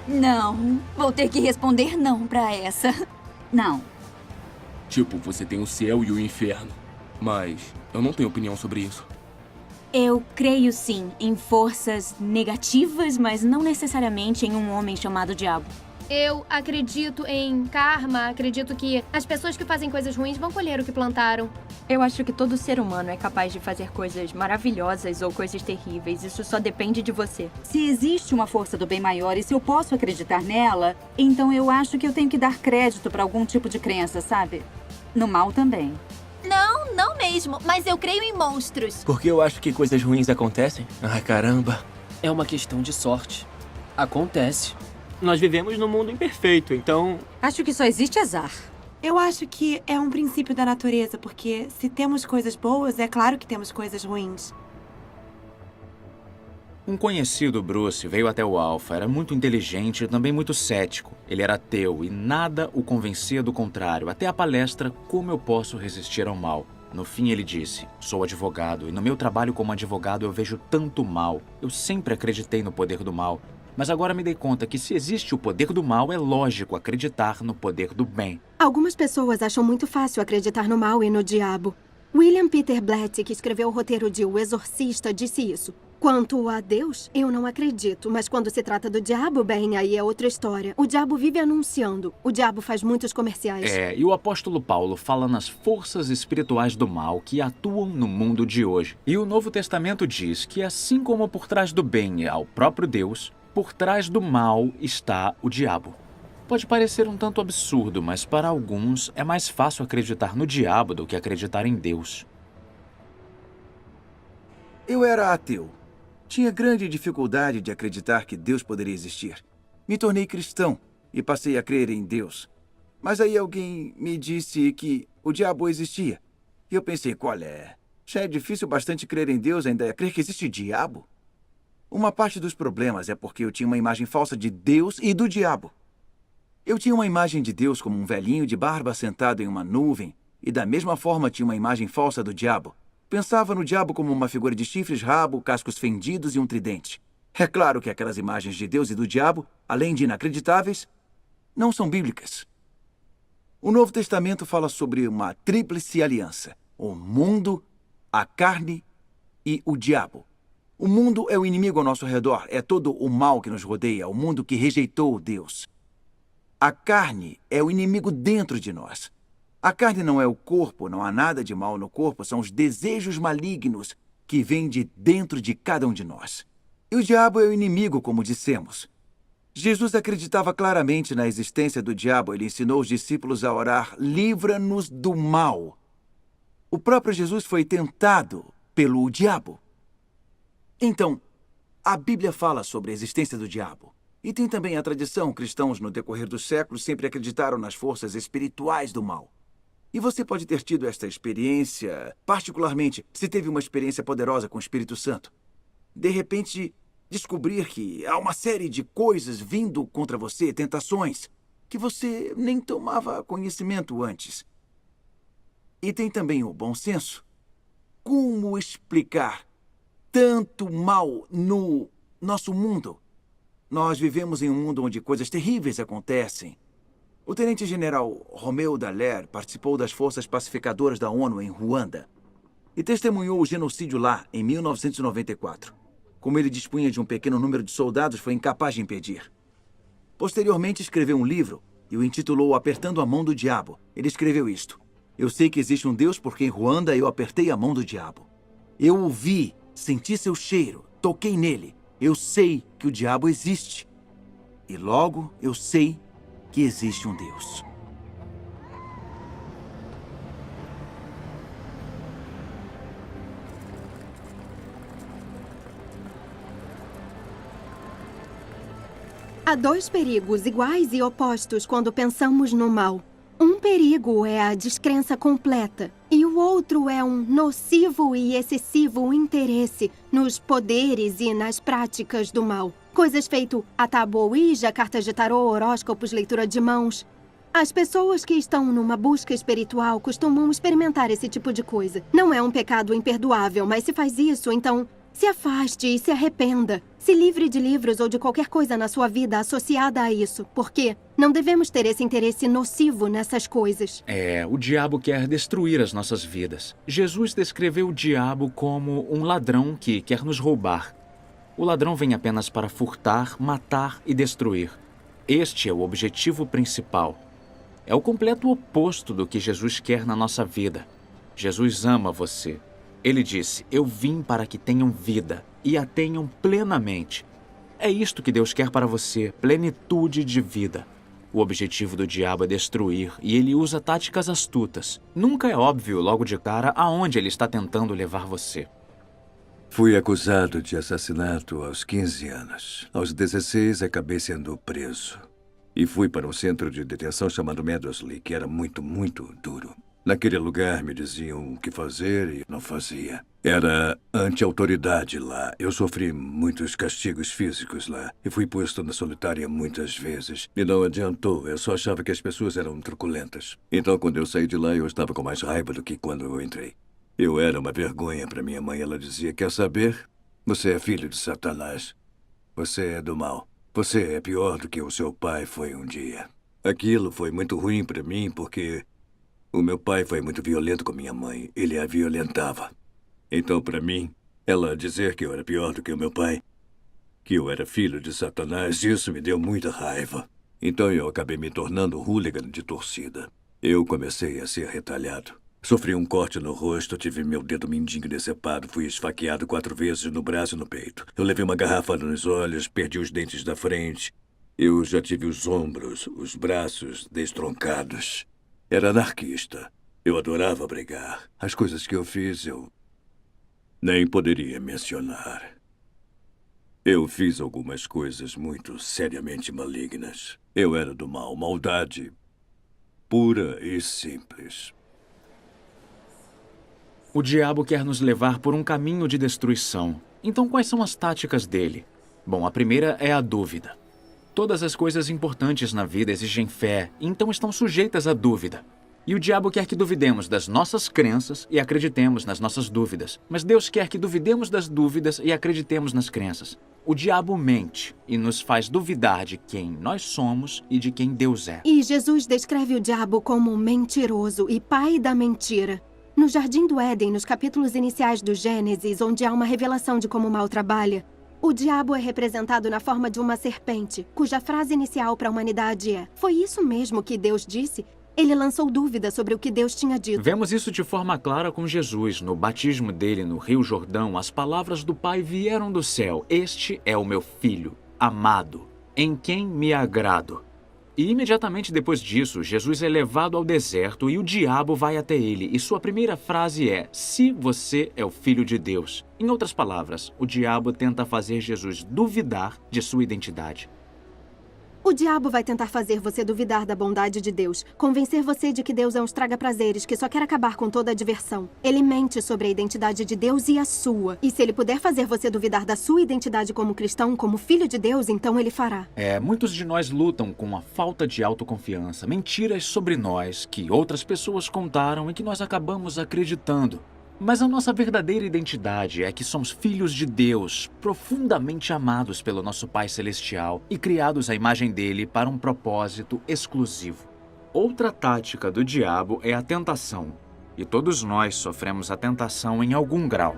Não, vou ter que responder não pra essa. Não. Tipo, você tem o céu e o inferno. Mas eu não tenho opinião sobre isso. Eu creio sim em forças negativas, mas não necessariamente em um homem chamado Diabo. Eu acredito em karma, acredito que as pessoas que fazem coisas ruins vão colher o que plantaram. Eu acho que todo ser humano é capaz de fazer coisas maravilhosas ou coisas terríveis. Isso só depende de você. Se existe uma força do bem maior e se eu posso acreditar nela, então eu acho que eu tenho que dar crédito pra algum tipo de crença, sabe? No mal também. Não, não mesmo. Mas eu creio em monstros. Porque eu acho que coisas ruins acontecem. Ai, caramba. É uma questão de sorte. Acontece. Nós vivemos num mundo imperfeito, então... Acho que só existe azar. Eu acho que é um princípio da natureza, porque se temos coisas boas, é claro que temos coisas ruins. Um conhecido Bruce veio até o Alpha. Era muito inteligente e também muito cético. Ele era ateu e nada o convencia do contrário. Até a palestra Como Eu Posso Resistir ao Mal. No fim ele disse, sou advogado e no meu trabalho como advogado eu vejo tanto mal. Eu sempre acreditei no poder do mal. Mas agora me dei conta que se existe o poder do mal, é lógico acreditar no poder do bem. Algumas pessoas acham muito fácil acreditar no mal e no diabo. William Peter Blatty, que escreveu o roteiro de O Exorcista, disse isso. Quanto a Deus, eu não acredito, mas quando se trata do diabo, bem, aí é outra história. O diabo vive anunciando. O diabo faz muitos comerciais. E o apóstolo Paulo fala nas forças espirituais do mal que atuam no mundo de hoje. E o Novo Testamento diz que assim como por trás do bem há o próprio Deus, por trás do mal está o diabo. Pode parecer um tanto absurdo, mas para alguns é mais fácil acreditar no diabo do que acreditar em Deus. Eu era ateu. Tinha grande dificuldade de acreditar que Deus poderia existir. Me tornei cristão e passei a crer em Deus. Mas aí alguém me disse que o diabo existia. E eu pensei, qual é? Já é difícil bastante crer em Deus, ainda é crer que existe diabo? Uma parte dos problemas é porque eu tinha uma imagem falsa de Deus e do diabo. Eu tinha uma imagem de Deus como um velhinho de barba sentado em uma nuvem, e da mesma forma tinha uma imagem falsa do diabo. Pensava no diabo como uma figura de chifres, rabo, cascos fendidos e um tridente. É claro que aquelas imagens de Deus e do diabo, além de inacreditáveis, não são bíblicas. O Novo Testamento fala sobre uma tríplice aliança: o mundo, a carne e o diabo. O mundo é o inimigo ao nosso redor, é todo o mal que nos rodeia, o mundo que rejeitou Deus. A carne é o inimigo dentro de nós. A carne não é o corpo, não há nada de mal no corpo, são os desejos malignos que vêm de dentro de cada um de nós. E o diabo é o inimigo, como dissemos. Jesus acreditava claramente na existência do diabo. Ele ensinou os discípulos a orar, livra-nos do mal. O próprio Jesus foi tentado pelo diabo. Então, a Bíblia fala sobre a existência do diabo. E tem também a tradição. Cristãos, no decorrer dos séculos, sempre acreditaram nas forças espirituais do mal. E você pode ter tido esta experiência, particularmente se teve uma experiência poderosa com o Espírito Santo. De repente, descobrir que há uma série de coisas vindo contra você, tentações, que você nem tomava conhecimento antes. E tem também o bom senso. Como explicar tanto mal no nosso mundo? Nós vivemos em um mundo onde coisas terríveis acontecem. O tenente-general Romeu Dallaire participou das forças pacificadoras da ONU em Ruanda e testemunhou o genocídio lá em 1994. Como ele dispunha de um pequeno número de soldados, foi incapaz de impedir. Posteriormente, escreveu um livro e o intitulou Apertando a Mão do Diabo. Ele escreveu isto: eu sei que existe um Deus porque em Ruanda eu apertei a mão do diabo. Eu o vi, senti seu cheiro, toquei nele. Eu sei que o diabo existe. E logo eu sei que existe um Deus. Há dois perigos iguais e opostos quando pensamos no mal. Um perigo é a descrença completa e o outro é um nocivo e excessivo interesse nos poderes e nas práticas do mal. Coisas feito a tabu ouija, cartas de tarô, horóscopos, leitura de mãos. As pessoas que estão numa busca espiritual costumam experimentar esse tipo de coisa. Não é um pecado imperdoável, mas se faz isso, então se afaste e se arrependa. Se livre de livros ou de qualquer coisa na sua vida associada a isso, porque não devemos ter esse interesse nocivo nessas coisas. O diabo quer destruir as nossas vidas. Jesus descreveu o diabo como um ladrão que quer nos roubar. O ladrão vem apenas para furtar, matar e destruir. Este é o objetivo principal. É o completo oposto do que Jesus quer na nossa vida. Jesus ama você. Ele disse: eu vim para que tenham vida e a tenham plenamente. É isto que Deus quer para você, plenitude de vida. O objetivo do diabo é destruir e ele usa táticas astutas. Nunca é óbvio logo de cara aonde ele está tentando levar você. Fui acusado de assassinato aos 15 anos. Aos 16, acabei sendo preso. E fui para um centro de detenção chamado Meadosley, que era muito, muito duro. Naquele lugar me diziam o que fazer e não fazia. Era anti-autoridade lá. Eu sofri muitos castigos físicos lá. E fui posto na solitária muitas vezes. E não adiantou. Eu só achava que as pessoas eram truculentas. Então, quando eu saí de lá, eu estava com mais raiva do que quando eu entrei. Eu era uma vergonha para minha mãe. Ela dizia: quer saber? Você é filho de Satanás. Você é do mal. Você é pior do que o seu pai foi um dia. Aquilo foi muito ruim para mim porque o meu pai foi muito violento com minha mãe. Ele a violentava. Então, para mim, ela dizer que eu era pior do que o meu pai, que eu era filho de Satanás, isso me deu muita raiva. Então eu acabei me tornando hooligan de torcida. Eu comecei a ser retalhado. Sofri um corte no rosto, tive meu dedo mindinho decepado, fui esfaqueado 4 vezes no braço e no peito. Eu levei uma garrafada nos olhos, perdi os dentes da frente. Eu já tive os ombros, os braços destroncados. Era anarquista. Eu adorava brigar. As coisas que eu fiz, eu nem poderia mencionar. Eu fiz algumas coisas muito seriamente malignas. Eu era do mal, maldade pura e simples. O diabo quer nos levar por um caminho de destruição. Então, quais são as táticas dele? Bom, a primeira é a dúvida. Todas as coisas importantes na vida exigem fé, então estão sujeitas à dúvida. E o diabo quer que duvidemos das nossas crenças e acreditemos nas nossas dúvidas. Mas Deus quer que duvidemos das dúvidas e acreditemos nas crenças. O diabo mente e nos faz duvidar de quem nós somos e de quem Deus é. E Jesus descreve o diabo como mentiroso e pai da mentira. No Jardim do Éden, nos capítulos iniciais do Gênesis, onde há uma revelação de como o mal trabalha, o diabo é representado na forma de uma serpente, cuja frase inicial para a humanidade é: foi isso mesmo que Deus disse? Ele lançou dúvida sobre o que Deus tinha dito. Vemos isso de forma clara com Jesus. No batismo dele no Rio Jordão, as palavras do Pai vieram do céu: este é o meu filho, amado, em quem me agrado. E imediatamente depois disso, Jesus é levado ao deserto e o diabo vai até ele. E sua primeira frase é: se você é o filho de Deus. Em outras palavras, o diabo tenta fazer Jesus duvidar de sua identidade. O diabo vai tentar fazer você duvidar da bondade de Deus, convencer você de que Deus é um estraga-prazeres que só quer acabar com toda a diversão. Ele mente sobre a identidade de Deus e a sua. E se ele puder fazer você duvidar da sua identidade como cristão, como filho de Deus, então ele fará. Muitos de nós lutam com a falta de autoconfiança, mentiras sobre nós que outras pessoas contaram e que nós acabamos acreditando. Mas a nossa verdadeira identidade é que somos filhos de Deus, profundamente amados pelo nosso Pai Celestial e criados à imagem dele para um propósito exclusivo. Outra tática do diabo é a tentação. E todos nós sofremos a tentação em algum grau.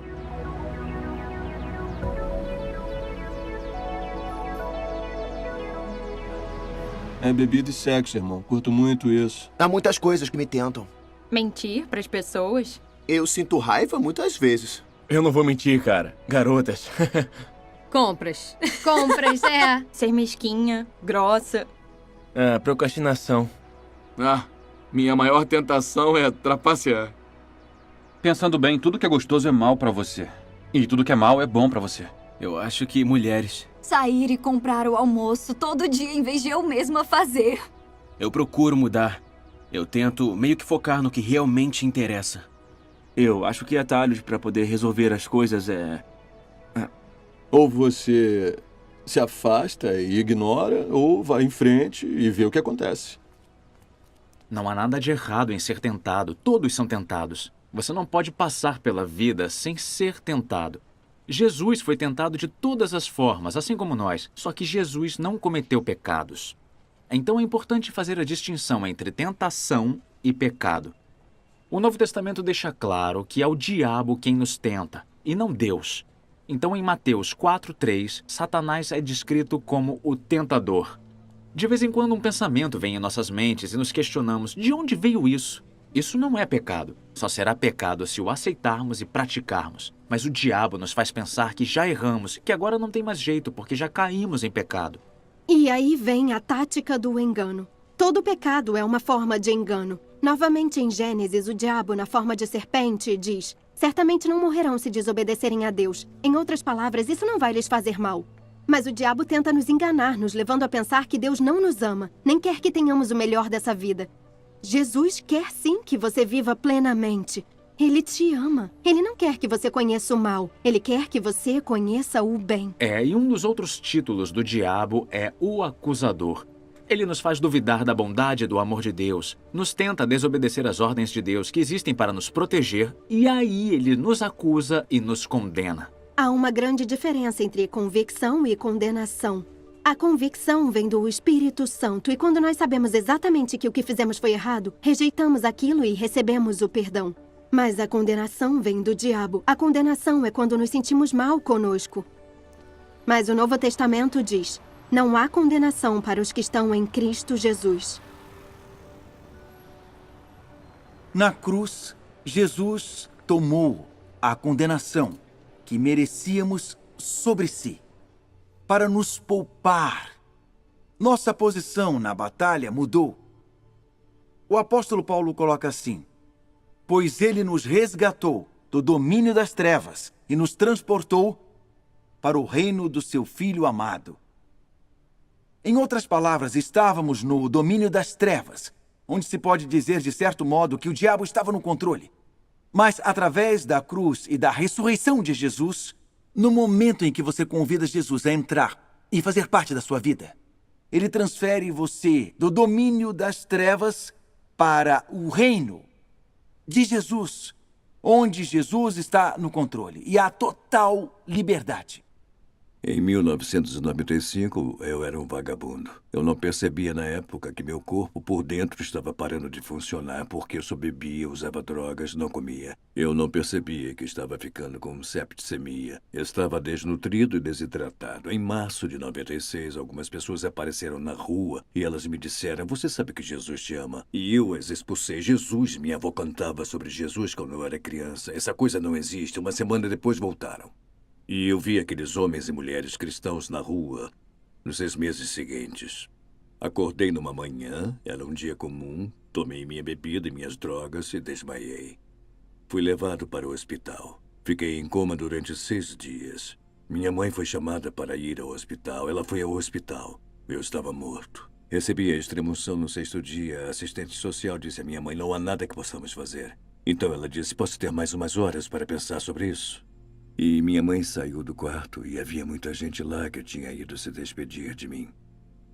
É bebida e sexo, irmão. Curto muito isso. Há muitas coisas que me tentam. Mentir pras pessoas? Eu sinto raiva muitas vezes. Eu não vou mentir, cara. Garotas. Compras. Compras, Ser mesquinha, grossa. Procrastinação. Minha maior tentação é trapacear. Pensando bem, tudo que é gostoso é mal pra você. E tudo que é mal é bom pra você. Eu acho que mulheres. Sair e comprar o almoço todo dia em vez de eu mesma fazer. Eu procuro mudar. Eu tento meio que focar no que realmente interessa. Eu acho que atalhos pra poder resolver as coisas é... Ou você se afasta e ignora, ou vai em frente e vê o que acontece. Não há nada de errado em ser tentado. Todos são tentados. Você não pode passar pela vida sem ser tentado. Jesus foi tentado de todas as formas, assim como nós, só que Jesus não cometeu pecados. Então é importante fazer a distinção entre tentação e pecado. O Novo Testamento deixa claro que é o diabo quem nos tenta, e não Deus. Então, em Mateus 4:3, Satanás é descrito como o tentador. De vez em quando um pensamento vem em nossas mentes e nos questionamos de onde veio isso. Isso não é pecado. Só será pecado se o aceitarmos e praticarmos. Mas o diabo nos faz pensar que já erramos, que agora não tem mais jeito porque já caímos em pecado. E aí vem a tática do engano. Todo pecado é uma forma de engano. Novamente em Gênesis, o diabo, na forma de serpente, diz: certamente não morrerão se desobedecerem a Deus. Em outras palavras, isso não vai lhes fazer mal. Mas o diabo tenta nos enganar, nos levando a pensar que Deus não nos ama, nem quer que tenhamos o melhor dessa vida. Jesus quer sim que você viva plenamente. Ele te ama. Ele não quer que você conheça o mal. Ele quer que você conheça o bem. E um dos outros títulos do diabo é o acusador. Ele nos faz duvidar da bondade e do amor de Deus, nos tenta desobedecer às ordens de Deus que existem para nos proteger, e aí ele nos acusa e nos condena. Há uma grande diferença entre convicção e condenação. A convicção vem do Espírito Santo, e quando nós sabemos exatamente que o que fizemos foi errado, rejeitamos aquilo e recebemos o perdão. Mas a condenação vem do diabo. A condenação é quando nos sentimos mal conosco. Mas o Novo Testamento diz: não há condenação para os que estão em Cristo Jesus. Na cruz, Jesus tomou a condenação que merecíamos sobre si, para nos poupar. Nossa posição na batalha mudou. O apóstolo Paulo coloca assim: pois ele nos resgatou do domínio das trevas e nos transportou para o reino do seu Filho amado. Em outras palavras, estávamos no domínio das trevas, onde se pode dizer, de certo modo, que o diabo estava no controle. Mas, através da cruz e da ressurreição de Jesus, no momento em que você convida Jesus a entrar e fazer parte da sua vida, ele transfere você do domínio das trevas para o reino de Jesus, onde Jesus está no controle e há total liberdade. Em 1995, eu era um vagabundo. Eu não percebia na época que meu corpo por dentro estava parando de funcionar porque eu só bebia, usava drogas, não comia. Eu não percebia que estava ficando com septicemia. Estava desnutrido e desidratado. Em março de 96, algumas pessoas apareceram na rua e elas me disseram: você sabe que Jesus te ama? E eu as expulsei. Jesus, minha avó cantava sobre Jesus quando eu era criança. Essa coisa não existe. Uma semana depois voltaram. E eu vi aqueles homens e mulheres cristãos na rua nos 6 meses seguintes. Acordei numa manhã, era um dia comum, tomei minha bebida e minhas drogas e desmaiei. Fui levado para o hospital. Fiquei em coma durante 6 dias. Minha mãe foi chamada para ir ao hospital. Ela foi ao hospital. Eu estava morto. Recebi a extremunção no 6º dia. A assistente social disse à minha mãe: não há nada que possamos fazer. Então ela disse: posso ter mais umas horas para pensar sobre isso? E minha mãe saiu do quarto e havia muita gente lá que tinha ido se despedir de mim.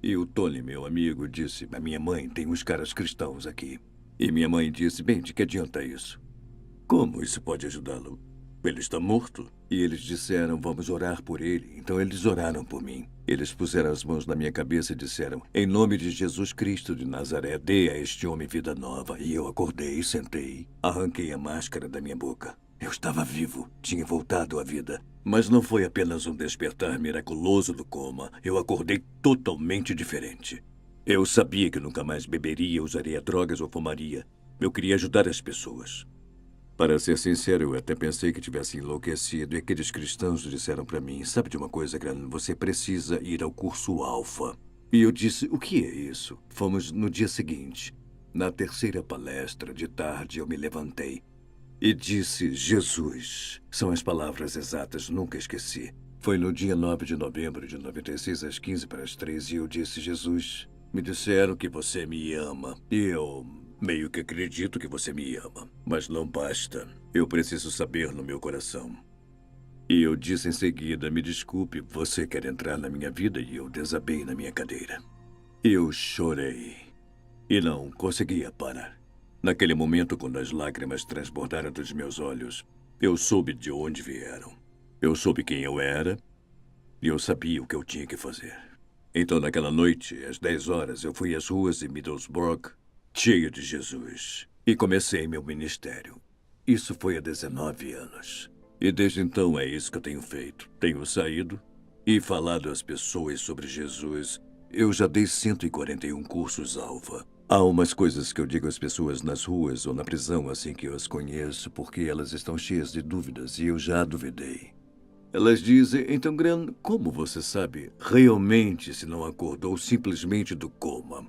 E o Tony, meu amigo, disse: a minha mãe tem uns caras cristãos aqui. E minha mãe disse: bem, de que adianta isso? Como isso pode ajudá-lo? Ele está morto. E eles disseram: vamos orar por ele. Então eles oraram por mim. Eles puseram as mãos na minha cabeça e disseram: em nome de Jesus Cristo de Nazaré, dê a este homem vida nova. E eu acordei, sentei, arranquei a máscara da minha boca. Eu estava vivo, tinha voltado à vida. Mas não foi apenas um despertar miraculoso do coma. Eu acordei totalmente diferente. Eu sabia que nunca mais beberia, usaria drogas ou fumaria. Eu queria ajudar as pessoas. Para ser sincero, eu até pensei que tivesse enlouquecido. E aqueles cristãos disseram para mim: sabe de uma coisa, Gran? Você precisa ir ao curso Alfa. E eu disse: o que é isso? Fomos no dia seguinte. Na 3ª palestra, de tarde, eu me levantei. E disse: Jesus. São as palavras exatas, nunca esqueci. Foi no dia 9 de novembro de 96, às 15:03, e eu disse: Jesus, me disseram que você me ama. E eu meio que acredito que você me ama. Mas não basta. Eu preciso saber no meu coração. E eu disse em seguida: me desculpe, você quer entrar na minha vida? E eu desabei na minha cadeira. Eu chorei. E não conseguia parar. Naquele momento, quando as lágrimas transbordaram dos meus olhos, eu soube de onde vieram. Eu soube quem eu era e eu sabia o que eu tinha que fazer. Então, naquela noite, às 10 horas, eu fui às ruas de Middlesbrough, cheio de Jesus, e comecei meu ministério. Isso foi há 19 anos. E desde então é isso que eu tenho feito. Tenho saído e falado às pessoas sobre Jesus. Eu já dei 141 cursos alfa. Há umas coisas que eu digo às pessoas nas ruas ou na prisão assim que eu as conheço, porque elas estão cheias de dúvidas e eu já duvidei. Elas dizem, então, Graham, como você sabe realmente se não acordou simplesmente do coma?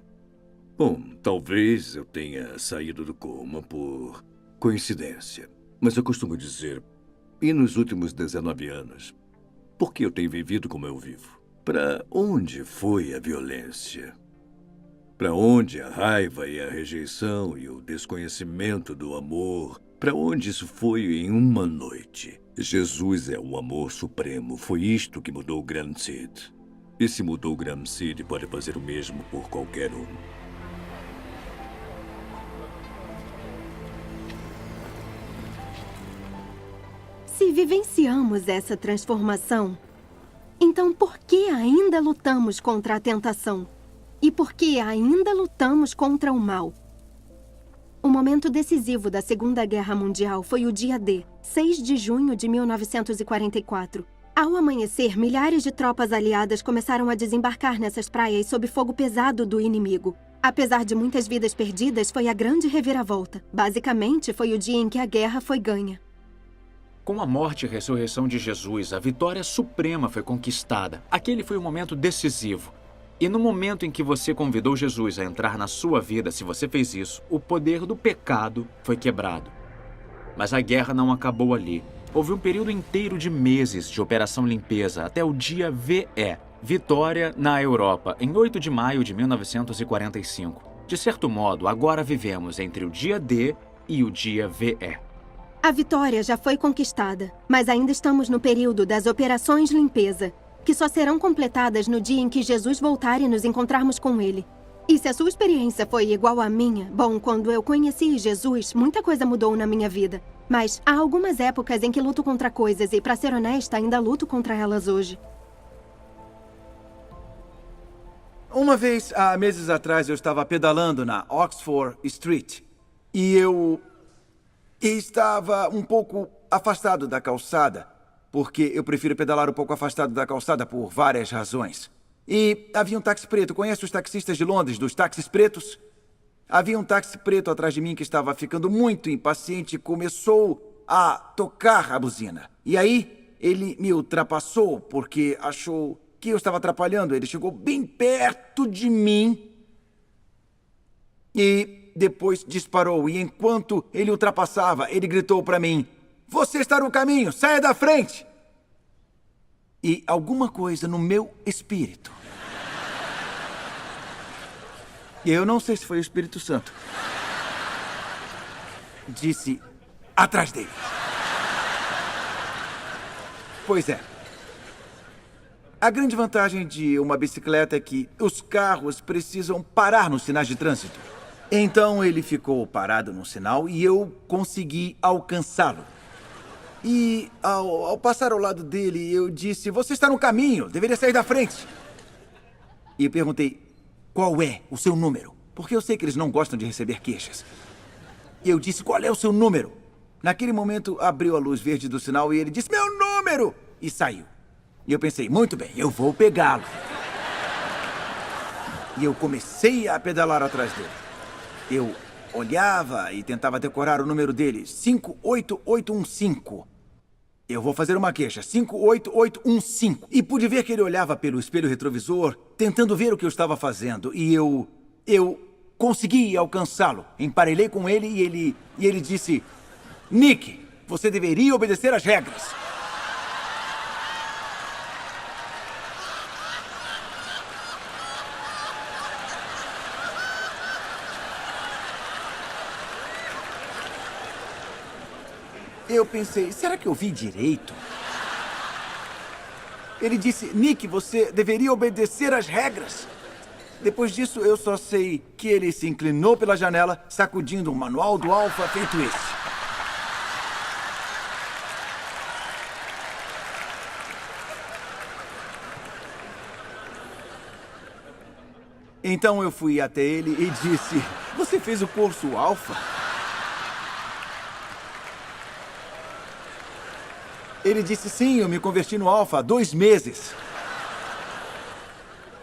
Bom, talvez eu tenha saído do coma por coincidência. Mas eu costumo dizer, e nos últimos 19 anos, por que eu tenho vivido como eu vivo? Para onde foi a violência? Para onde a raiva e a rejeição e o desconhecimento do amor? Para onde isso foi em uma noite? Jesus é o amor supremo. Foi isto que mudou Graham Seed. E se mudou Graham Seed, pode fazer o mesmo por qualquer um. Se vivenciamos essa transformação, então por que ainda lutamos contra a tentação? E por que ainda lutamos contra o mal? O momento decisivo da Segunda Guerra Mundial foi o dia D, 6 de junho de 1944. Ao amanhecer, milhares de tropas aliadas começaram a desembarcar nessas praias sob fogo pesado do inimigo. Apesar de muitas vidas perdidas, foi a grande reviravolta. Basicamente, foi o dia em que a guerra foi ganha. Com a morte e ressurreição de Jesus, a vitória suprema foi conquistada. Aquele foi o momento decisivo. E no momento em que você convidou Jesus a entrar na sua vida, se você fez isso, o poder do pecado foi quebrado. Mas a guerra não acabou ali. Houve um período inteiro de meses de operação limpeza, até o dia VE, Vitória na Europa, em 8 de maio de 1945. De certo modo, agora vivemos entre o dia D e o dia VE. A vitória já foi conquistada, mas ainda estamos no período das operações limpeza, que só serão completadas no dia em que Jesus voltar e nos encontrarmos com ele. E se a sua experiência foi igual à minha, bom, quando eu conheci Jesus, muita coisa mudou na minha vida. Mas há algumas épocas em que luto contra coisas e, para ser honesta, ainda luto contra elas hoje. Uma vez, há meses atrás, eu estava pedalando na Oxford Street e eu estava um pouco afastado da calçada, porque eu prefiro pedalar um pouco afastado da calçada por várias razões. E havia um táxi preto. Conhece os taxistas de Londres, dos táxis pretos? Havia um táxi preto atrás de mim que estava ficando muito impaciente e começou a tocar a buzina. E aí, ele me ultrapassou porque achou que eu estava atrapalhando. Ele chegou bem perto de mim e depois disparou. E enquanto ele ultrapassava, ele gritou para mim: "Você está no caminho, saia da frente!" E alguma coisa no meu espírito, eu não sei se foi o Espírito Santo, disse: "Atrás dele." Pois é. A grande vantagem de uma bicicleta é que os carros precisam parar nos sinais de trânsito. Então ele ficou parado no sinal e eu consegui alcançá-lo. E ao passar ao lado dele, eu disse: "Você está no caminho, deveria sair da frente." E eu perguntei: "Qual é o seu número?" Porque eu sei que eles não gostam de receber queixas. E eu disse: "Qual é o seu número?" Naquele momento, abriu a luz verde do sinal e ele disse: "Meu número!" E saiu. E eu pensei: muito bem, eu vou pegá-lo. E eu comecei a pedalar atrás dele. Eu olhava e tentava decorar o número dele: 58815. Eu vou fazer uma queixa: 58815. E pude ver que ele olhava pelo espelho retrovisor, tentando ver o que eu estava fazendo. E eu consegui alcançá-lo. Emparelhei com ele e ele disse: "Nick, você deveria obedecer às regras." Eu pensei: será que eu vi direito? Ele disse: "Nick, você deveria obedecer às regras." Depois disso, eu só sei que ele se inclinou pela janela, sacudindo um manual do Alfa feito esse. Então eu fui até ele e disse: "Você fez o curso Alpha?" Ele disse: "Sim, eu me converti no Alpha há 2 meses."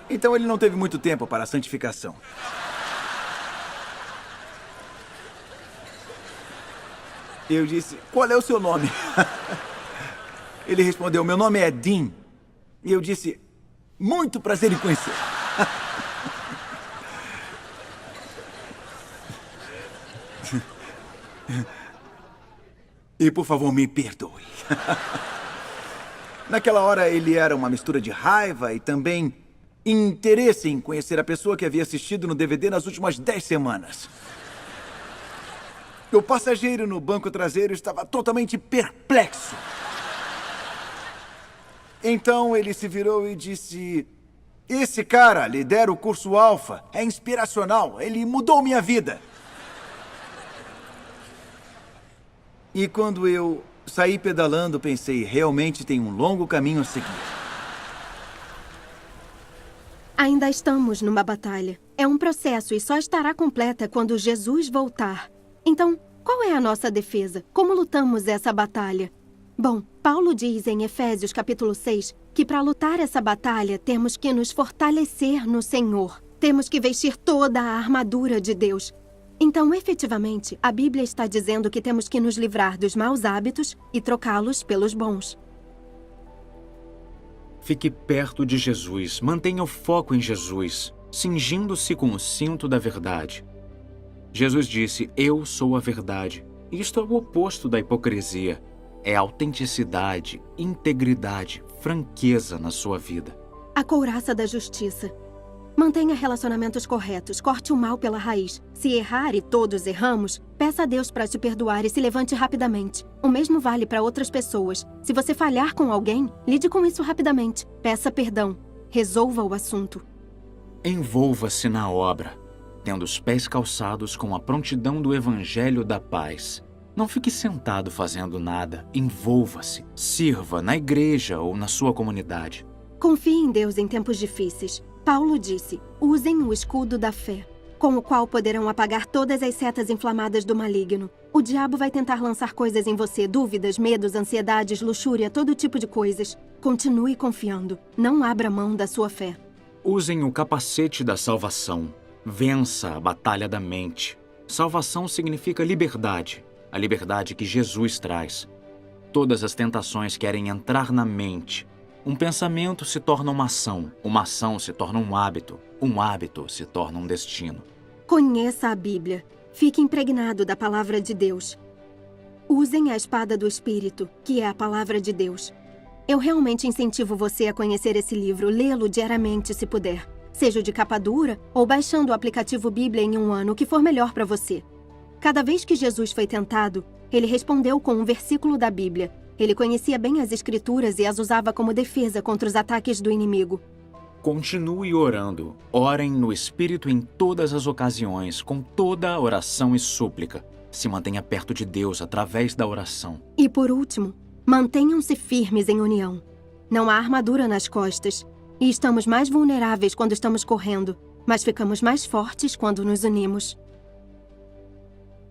Então ele não teve muito tempo para a santificação. Eu disse: "Qual é o seu nome?" Ele respondeu: "Meu nome é Dean." E eu disse: "Muito prazer em conhecer." E por favor, me perdoe. Naquela hora ele era uma mistura de raiva e também interesse em conhecer a pessoa que havia assistido no DVD nas últimas 10 semanas. O passageiro no banco traseiro estava totalmente perplexo. Então ele se virou e disse: "Esse cara lidera o curso Alpha, é inspiracional, ele mudou minha vida." E quando eu saí pedalando, pensei: realmente tem um longo caminho a seguir. Ainda estamos numa batalha. É um processo e só estará completa quando Jesus voltar. Então, qual é a nossa defesa? Como lutamos essa batalha? Bom, Paulo diz em Efésios capítulo 6 que para lutar essa batalha temos que nos fortalecer no Senhor. Temos que vestir toda a armadura de Deus. Então, efetivamente, a Bíblia está dizendo que temos que nos livrar dos maus hábitos e trocá-los pelos bons. Fique perto de Jesus, mantenha o foco em Jesus, cingindo-se com o cinto da verdade. Jesus disse: "Eu sou a verdade." Isto é o oposto da hipocrisia. É autenticidade, integridade, franqueza na sua vida. A couraça da justiça. Mantenha relacionamentos corretos, corte o mal pela raiz. Se errar, e todos erramos, peça a Deus para te perdoar e se levante rapidamente. O mesmo vale para outras pessoas. Se você falhar com alguém, lide com isso rapidamente. Peça perdão. Resolva o assunto. Envolva-se na obra, tendo os pés calçados com a prontidão do Evangelho da Paz. Não fique sentado fazendo nada. Envolva-se. Sirva na igreja ou na sua comunidade. Confie em Deus em tempos difíceis. Paulo disse: "Usem o escudo da fé, com o qual poderão apagar todas as setas inflamadas do maligno." O diabo vai tentar lançar coisas em você, dúvidas, medos, ansiedades, luxúria, todo tipo de coisas. Continue confiando. Não abra mão da sua fé. Usem o capacete da salvação. Vença a batalha da mente. Salvação significa liberdade. A liberdade que Jesus traz. Todas as tentações querem entrar na mente. Um pensamento se torna uma ação se torna um hábito se torna um destino. Conheça a Bíblia. Fique impregnado da palavra de Deus. Usem a espada do Espírito, que é a palavra de Deus. Eu realmente incentivo você a conhecer esse livro, lê-lo diariamente se puder. Seja de capa dura ou baixando o aplicativo Bíblia em 1 ano, o que for melhor para você. Cada vez que Jesus foi tentado, ele respondeu com um versículo da Bíblia. Ele conhecia bem as Escrituras e as usava como defesa contra os ataques do inimigo. Continue orando. Orem no Espírito em todas as ocasiões, com toda a oração e súplica. Se mantenha perto de Deus através da oração. E por último, mantenham-se firmes em união. Não há armadura nas costas. E estamos mais vulneráveis quando estamos correndo, mas ficamos mais fortes quando nos unimos.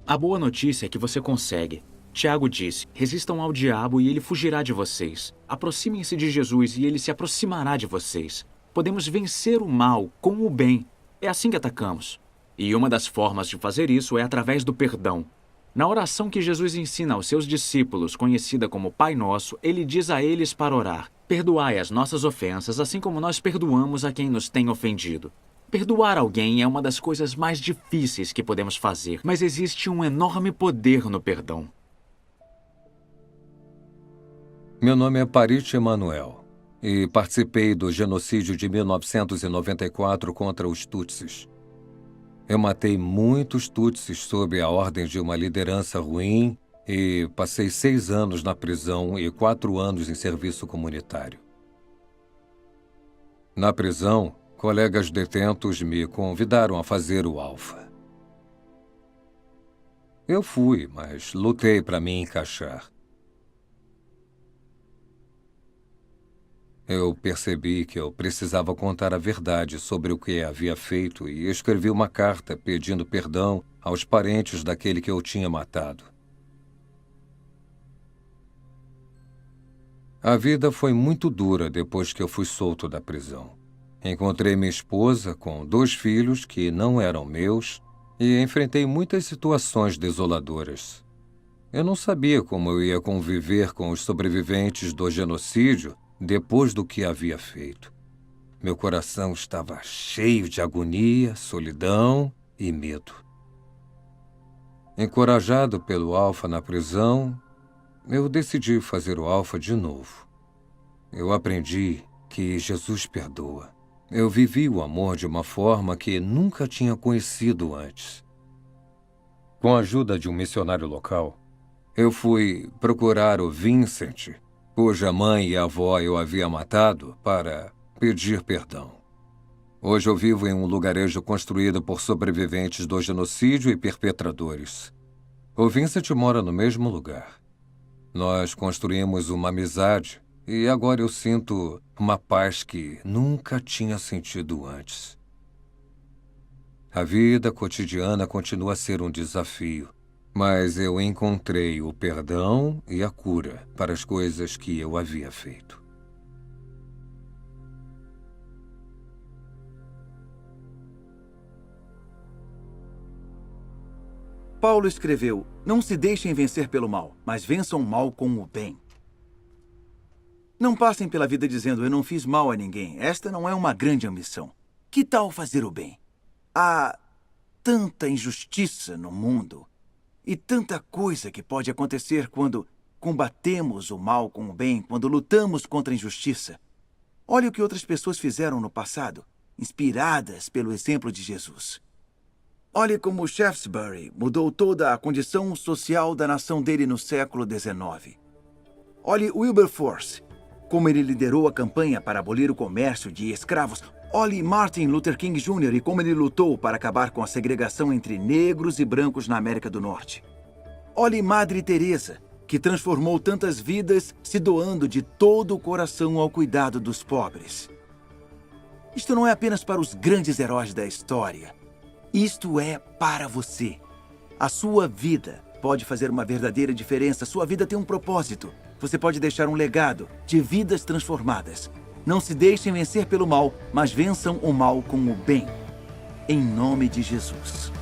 A boa notícia é que você consegue. Tiago disse: resistam ao diabo e ele fugirá de vocês. Aproximem-se de Jesus e ele se aproximará de vocês. Podemos vencer o mal com o bem. É assim que atacamos. E uma das formas de fazer isso é através do perdão. Na oração que Jesus ensina aos seus discípulos, conhecida como Pai Nosso, ele diz a eles para orar: perdoai as nossas ofensas, assim como nós perdoamos a quem nos tem ofendido. Perdoar alguém é uma das coisas mais difíceis que podemos fazer, mas existe um enorme poder no perdão. Meu nome é Parit Emanuel e participei do genocídio de 1994 contra os Tutsis. Eu matei muitos Tutsis sob a ordem de uma liderança ruim e passei 6 anos na prisão e 4 anos em serviço comunitário. Na prisão, colegas detentos me convidaram a fazer o Alpha. Eu fui, mas lutei para me encaixar. Eu percebi que eu precisava contar a verdade sobre o que havia feito e escrevi uma carta pedindo perdão aos parentes daquele que eu tinha matado. A vida foi muito dura depois que eu fui solto da prisão. Encontrei minha esposa com 2 filhos que não eram meus e enfrentei muitas situações desoladoras. Eu não sabia como eu ia conviver com os sobreviventes do genocídio depois do que havia feito. Meu coração estava cheio de agonia, solidão e medo. Encorajado pelo Alpha na prisão, eu decidi fazer o Alpha de novo. Eu aprendi que Jesus perdoa. Eu vivi o amor de uma forma que nunca tinha conhecido antes. Com a ajuda de um missionário local, eu fui procurar o Vincent, cuja mãe e avó eu havia matado, para pedir perdão. Hoje eu vivo em um lugarejo construído por sobreviventes do genocídio e perpetradores. O Vincent mora no mesmo lugar. Nós construímos uma amizade e agora eu sinto uma paz que nunca tinha sentido antes. A vida cotidiana continua a ser um desafio, mas eu encontrei o perdão e a cura para as coisas que eu havia feito. Paulo escreveu: "Não se deixem vencer pelo mal, mas vençam o mal com o bem." Não passem pela vida dizendo: "Eu não fiz mal a ninguém." Esta não é uma grande ambição. Que tal fazer o bem? Há tanta injustiça no mundo e tanta coisa que pode acontecer quando combatemos o mal com o bem, quando lutamos contra a injustiça. Olhe o que outras pessoas fizeram no passado, inspiradas pelo exemplo de Jesus. Olhe como Shaftesbury mudou toda a condição social da nação dele no século XIX. Olhe Wilberforce, como ele liderou a campanha para abolir o comércio de escravos. Olhe Martin Luther King Jr. e como ele lutou para acabar com a segregação entre negros e brancos na América do Norte. Olhe Madre Teresa, que transformou tantas vidas se doando de todo o coração ao cuidado dos pobres. Isto não é apenas para os grandes heróis da história. Isto é para você. A sua vida pode fazer uma verdadeira diferença. Sua vida tem um propósito. Você pode deixar um legado de vidas transformadas. Não se deixem vencer pelo mal, mas vençam o mal com o bem. Em nome de Jesus.